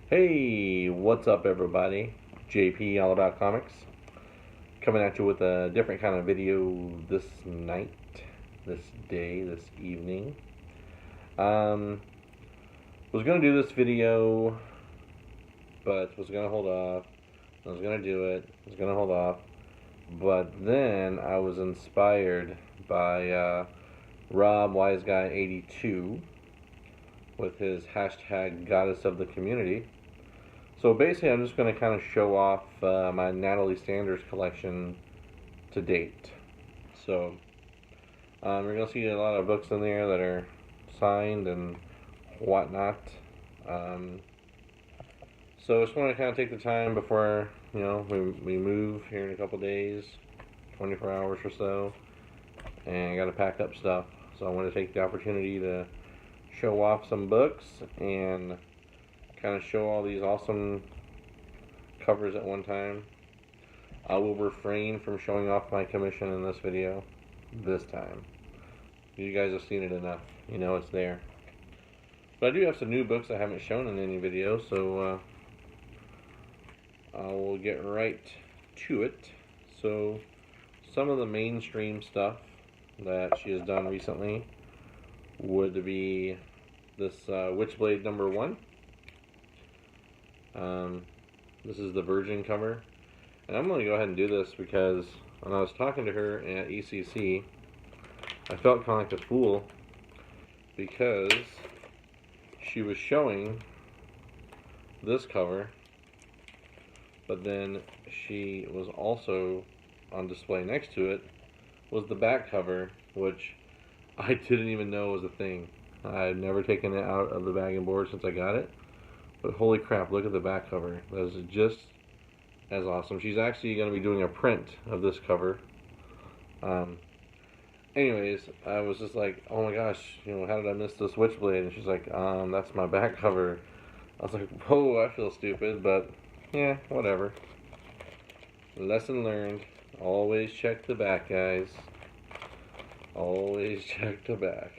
Hey, what's up everybody? JP All About Comics. Coming at you with a different kind of video this night, this day, this evening. Was gonna do this video, but was gonna hold off. I was gonna do it, was gonna hold off. But then I was inspired by Rob Wiseguy82 with his hashtag Goddess of the Community. So basically, I'm just going to kind of show off my Natali Sanders collection to date. So you're going to see a lot of books in there that are signed and whatnot. So I just want to kind of take the time before we move here in a couple days, 24 hours or so, and I got to pack up stuff. So I want to take the opportunity to show off some books and kind of show all these awesome covers at one time. I will refrain from showing off my commission in this video this time. You guys have seen it enough. You know it's there. But I do have some new books I haven't shown in any video, so I will get right to it. So some of the mainstream stuff that she has done recently would be this Witchblade #1. This is the Virgin cover, and I'm going to go ahead and do this because when I was talking to her at ECC, I felt kind of like a fool because she was showing this cover, but then she was also on display next to it was the back cover, which I didn't even know was a thing. I had never taken it out of the bag and board since I got it. But holy crap, look at the back cover. That is just as awesome. She's actually going to be doing a print of this cover. Anyways, I was just like, oh my gosh, how did I miss this Witchblade? And she's like, that's my back cover. I was like, whoa, I feel stupid, but yeah, whatever. Lesson learned. Always check the back, guys. Always check the back.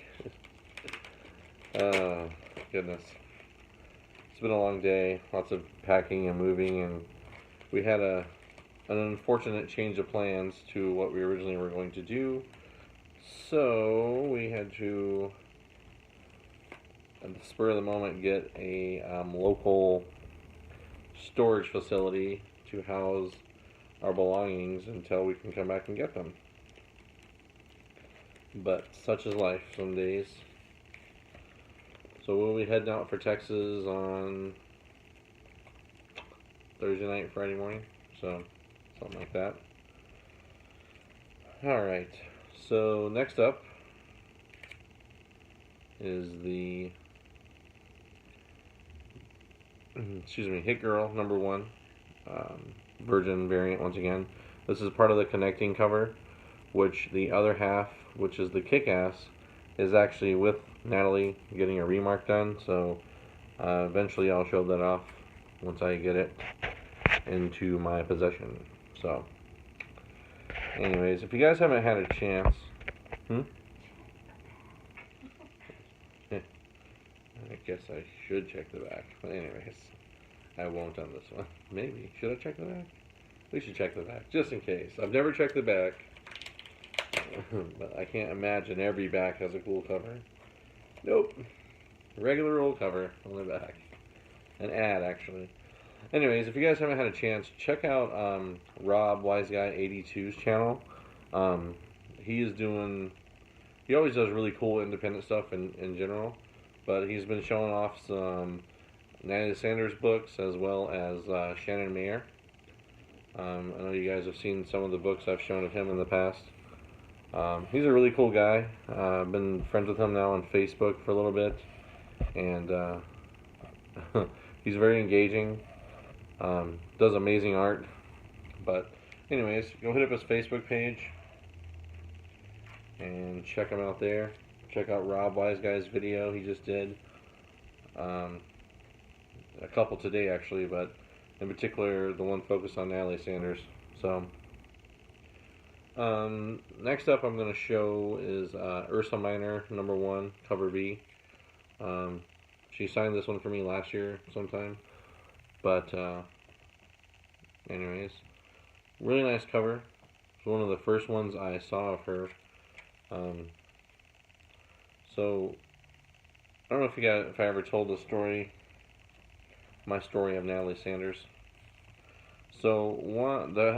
Oh, goodness. It's been a long day, lots of packing and moving, and we had an unfortunate change of plans to what we originally were going to do. So we had to, at the spur of the moment, get a local storage facility to house our belongings until we can come back and get them. But such is life some days. So we'll be heading out for Texas on Thursday night, Friday morning. So, something like that. Alright. So, next up is the Hit Girl #1. Virgin variant once again. This is part of the connecting cover, which the other half, which is the Kick-Ass, is actually with Natali getting a remark done, so eventually I'll show that off once I get it into my possession. So anyways, if you guys haven't had a chance, I guess I should check the back, but anyways, I won't on this one. Maybe. Should I check the back? We should check the back, just in case. I've never checked the back, but I can't imagine every back has a cool cover. Nope. Regular old cover on the back. An ad, actually. Anyways, if you guys haven't had a chance, check out Rob Wiseguy82's channel. He always does really cool independent stuff in general, but he's been showing off some Natali Sanders books as well as Shannon Mayer. I know you guys have seen some of the books I've shown of him in the past. He's a really cool guy. I've been friends with him now on Facebook for a little bit, and he's very engaging. Does amazing art. But anyways, go hit up his Facebook page and check him out there. Check out Rob Wiseguy's video he just did. A couple today actually, but in particular the one focused on Natali Sanders. So next up I'm going to show is Ursa Minor #1, cover B. She signed this one for me last year sometime. But anyways, really nice cover. It's one of the first ones I saw of her. So I don't know if I ever told the story, my story of Natali Sanders. So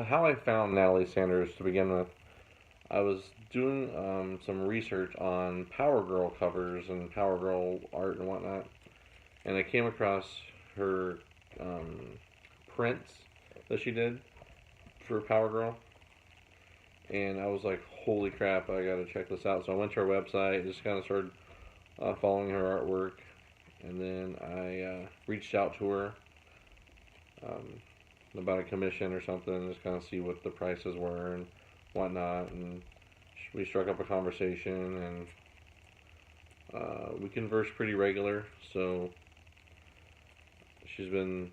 how I found Natali Sanders to begin with, I was doing some research on Power Girl covers and Power Girl art and whatnot, and I came across her prints that she did for Power Girl, and I was like, holy crap, I gotta check this out. So I went to her website, just kind of started following her artwork, and then I reached out to her about a commission or something, just kind of see what the prices were and whatnot, and we struck up a conversation, and we converse pretty regular. So she's been,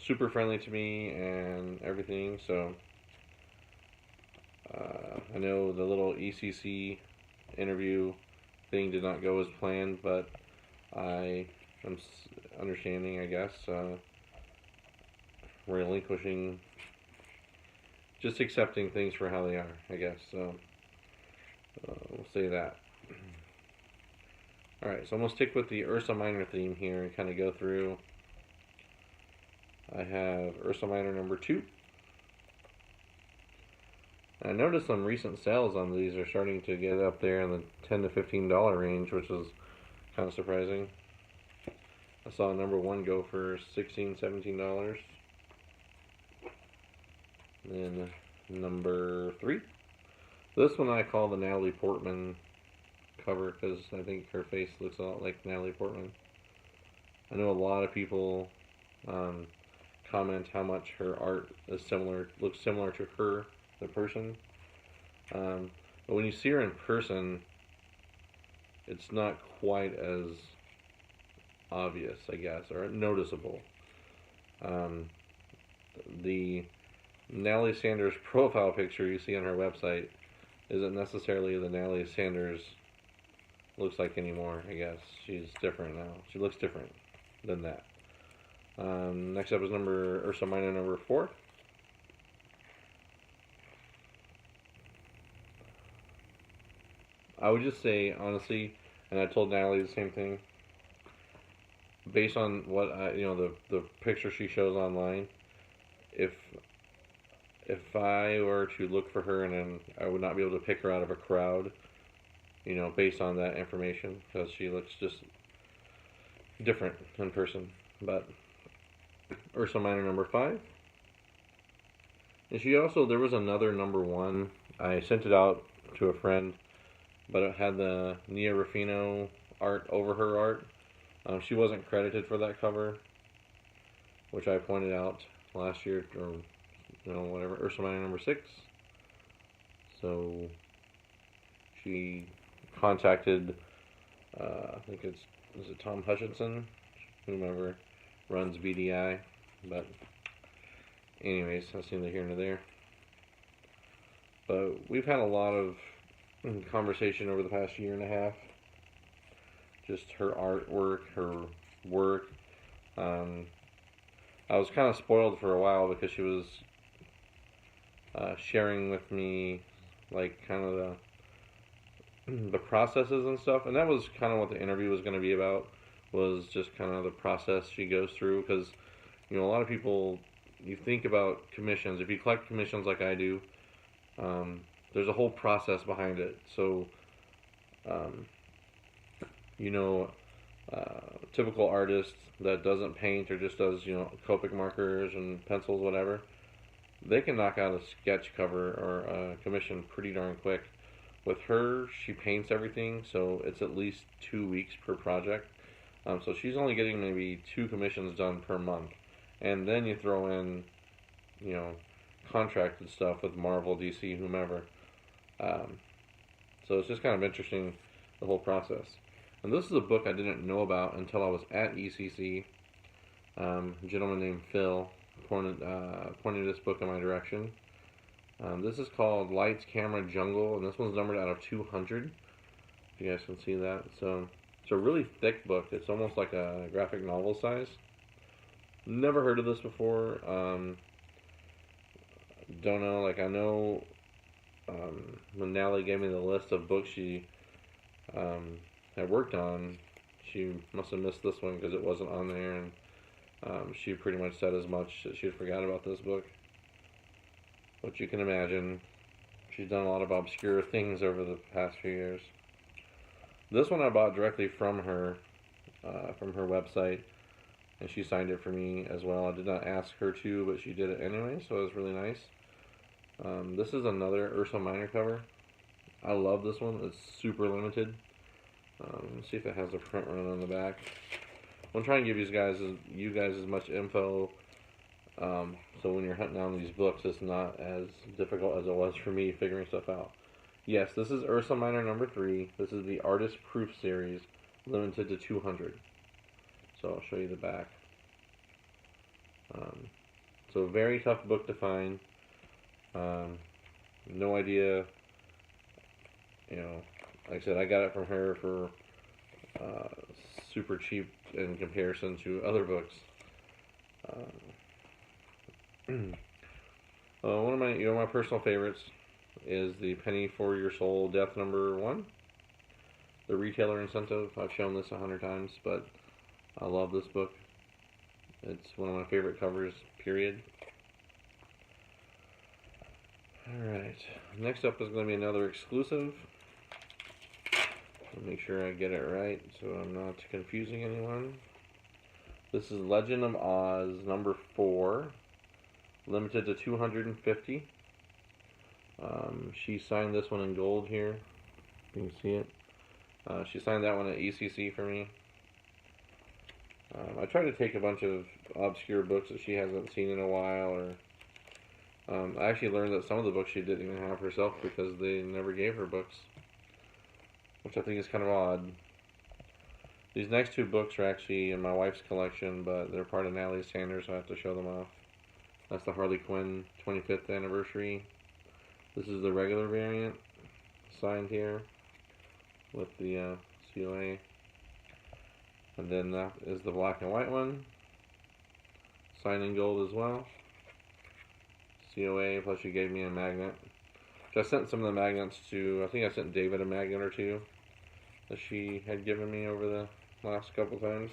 super friendly to me and everything. So I know the little ECC interview thing did not go as planned, but I am understanding, I guess, relinquishing, just accepting things for how they are, I guess. So we'll say that. Alright, so I'm going to stick with the Ursa Minor theme here and kind of go through. I have Ursa Minor number 2. I noticed some recent sales on these are starting to get up there in the $10 to $15 range, which is kind of surprising. I saw number 1 go for $16, $17. Then number 3. This one I call the Natalie Portman cover because I think her face looks a lot like Natalie Portman. I know a lot of people comment how much her art is looks similar to her, the person. But when you see her in person, it's not quite as obvious, I guess, or noticeable. The Natali Sanders profile picture you see on her website isn't necessarily the Natali Sanders looks like anymore, I guess. She's different now. She looks different than that. Next up is Ursa Minor number 4. I would just say, honestly, and I told Natalie the same thing, based on what the picture she shows online, if I were to look for her, and then I would not be able to pick her out of a crowd, based on that information, because she looks just different in person. But Ursa Minor number 5. And there was another number 1. I sent it out to a friend, but it had the Nia Ruffino art over her art. She wasn't credited for that cover, which I pointed out last year, or whatever. Ursa Minor number 6. So she contacted, I think is it Tom Hutchinson, whomever runs BDI. But anyways, that's neither here nor there. But we've had a lot of conversation over the past year and a half. Just her artwork, her work. I was kind of spoiled for a while because she was sharing with me like kind of the processes and stuff, and that was kind of what the interview was going to be about, was just kind of the process she goes through. Because a lot of people, you think about commissions, if you collect commissions like I do, there's a whole process behind it. So typical artist that doesn't paint or just does Copic markers and pencils, whatever, they can knock out a sketch cover or a commission pretty darn quick. With her, she paints everything, so it's at least 2 weeks per project. So she's only getting maybe 2 commissions done per month, and then you throw in contracted stuff with Marvel, DC, whomever. So it's just kind of interesting, the whole process. And this is a book I didn't know about until I was at ECC. A gentleman named Phil pointed this book in my direction. This is called Lights, Camera, Jungle, and this one's numbered out of 200. If you guys can see that. So it's a really thick book. It's almost like a graphic novel size. Never heard of this before. Don't know. Like, I know when Natalie gave me the list of books she had worked on, she must have missed this one because it wasn't on there, and she pretty much said as much that she had forgot about this book. But you can imagine, she's done a lot of obscure things over the past few years. This one I bought directly from her website, and she signed it for me as well. I did not ask her to, but she did it anyway, so it was really nice. This is another Ursa Minor cover. I love this one. It's super limited. Let's see if it has a print run on the back. I'm trying to give you guys as much info, so when you're hunting down these books, it's not as difficult as it was for me figuring stuff out. Yes, this is Ursa Minor number 3. This is the Artist Proof series, limited to 200. So I'll show you the back. So a very tough book to find. No idea, like I said, I got it from her for super cheap in comparison to other books. One of my personal favorites is the Penny for Your Soul Death number 1. The retailer incentive. I've shown this 100 times, but I love this book. It's one of my favorite covers, period. Alright, next up is going to be another exclusive. I'll make sure I get it right so I'm not confusing anyone. This is Legend of Oz number 4, limited to 250. She signed this one in gold here. You can see it. She signed that one at ECC for me. I try to take a bunch of obscure books that she hasn't seen in a while, or I actually learned that some of the books she didn't even have herself because they never gave her books, which I think is kind of odd. These next 2 books are actually in my wife's collection, but they're part of Natali Sanders, so I have to show them off. That's the Harley Quinn 25th anniversary. This is the regular variant, signed here with the COA. And then that is the black and white one, signed in gold as well. COA, plus she gave me a magnet. I sent some of the magnets to, I think I sent David a magnet or 2 that she had given me over the last couple times.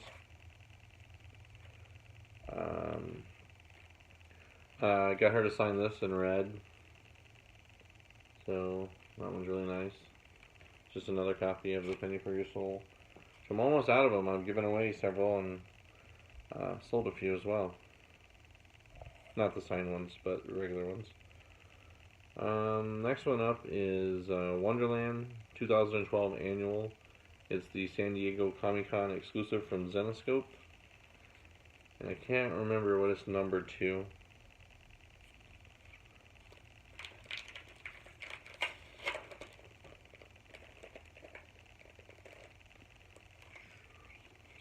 I got her to sign this in red, so that one's really nice. Just another copy of the Penny for Your Soul. So I'm almost out of them. I've given away several and sold a few as well. Not the signed ones, but regular ones. Next one up is Wonderland 2012 Annual. It's the San Diego Comic-Con exclusive from Zenescope. And I can't remember what it's numbered to.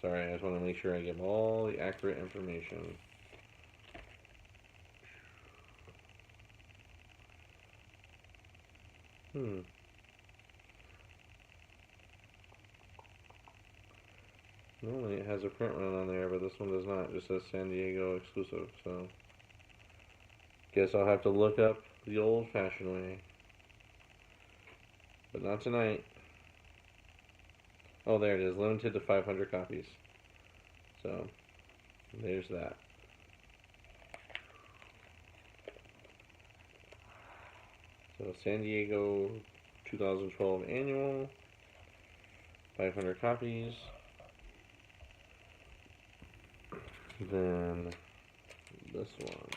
Sorry, I just want to make sure I give all the accurate information. Normally it has a print run on there, but this one does not. It just says San Diego exclusive, so guess I'll have to look up the old-fashioned way. But not tonight. Oh, there it is. Limited to 500 copies. So, there's that. So, San Diego 2012 Annual. 500 copies. Then, this one.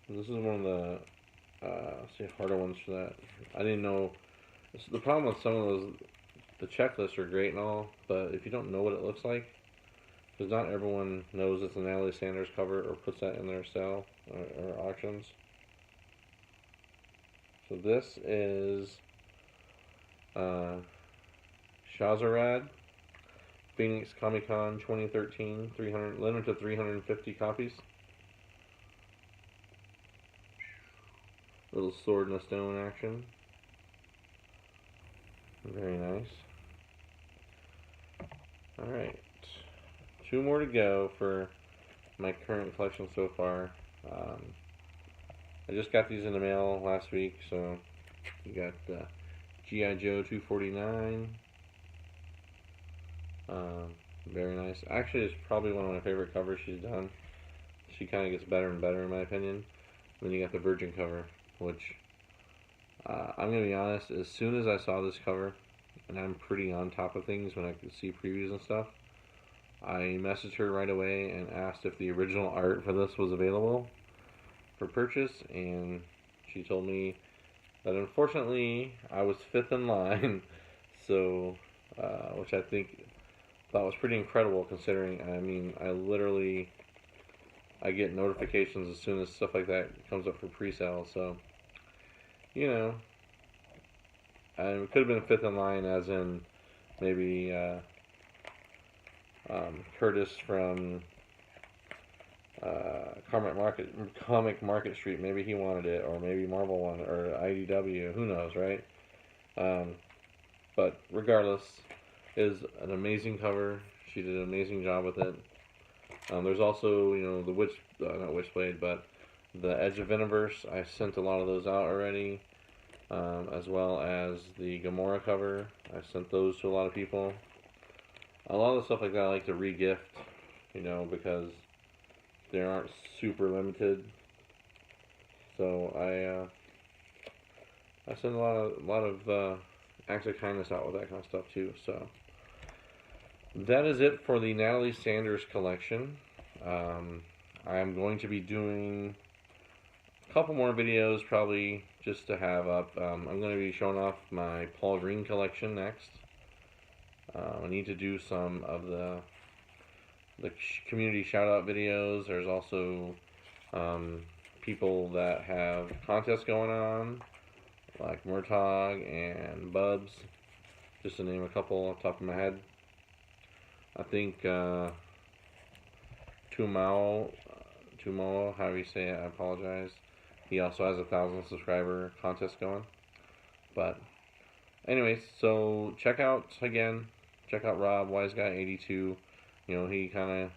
This is one of the, harder ones for that. I didn't know. The problem with some of those, the checklists are great and all, but if you don't know what it looks like, because not everyone knows it's a Natali Sanders cover or puts that in their sale or auctions. So this is Shazarad, Phoenix Comic Con 2013, limited to 350 copies. Little sword and a stone action. Very nice. Alright. 2 more to go for my current collection so far. I just got these in the mail last week, so you got G.I. Joe 249. Very nice. Actually, it's probably one of my favorite covers she's done. She kind of gets better and better in my opinion. Then you got the Virgin cover, which I'm going to be honest, as soon as I saw this cover, and I'm pretty on top of things when I could see previews and stuff, I messaged her right away and asked if the original art for this was available for purchase, and she told me that unfortunately I was 5th in line, so, which I thought was pretty incredible considering, I mean, I get notifications as soon as stuff like that comes up for pre-sale, so, you know, it could have been 5th in line as in maybe Curtis from Comic Market Street, maybe he wanted it, or maybe Marvel wanted it, or IDW, who knows, right? But regardless, it is an amazing cover. She did an amazing job with it. There's also, you know, the not Witchblade, but the Edge of Venomverse. I sent a lot of those out already, as well as the Gamora cover. I sent those to a lot of people. A lot of the stuff like that I like to re-gift, you know, because they aren't super limited. So I send a lot of acts of kindness out with that kind of stuff too. So that is it for the Natali Sanders collection. I'm going to be doing a couple more videos probably just to have up. I'm going to be showing off my Paul Green collection next. I need to do some of the community shout-out videos. There's also people that have contests going on, like Murtog and Bubs, just to name a couple off the top of my head. I think Tumao, however you say it, I apologize. He also has a 1,000 subscriber contest going. But anyways, so check out Rob Wiseguy82. You know, he kind of,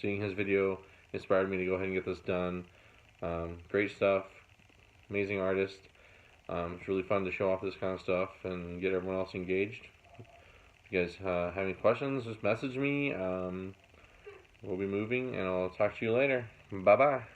seeing his video inspired me to go ahead and get this done. Great stuff, amazing artist. It's really fun to show off this kind of stuff and get everyone else engaged. If you guys have any questions, just message me. We'll be moving, and I'll talk to you later. Bye-bye.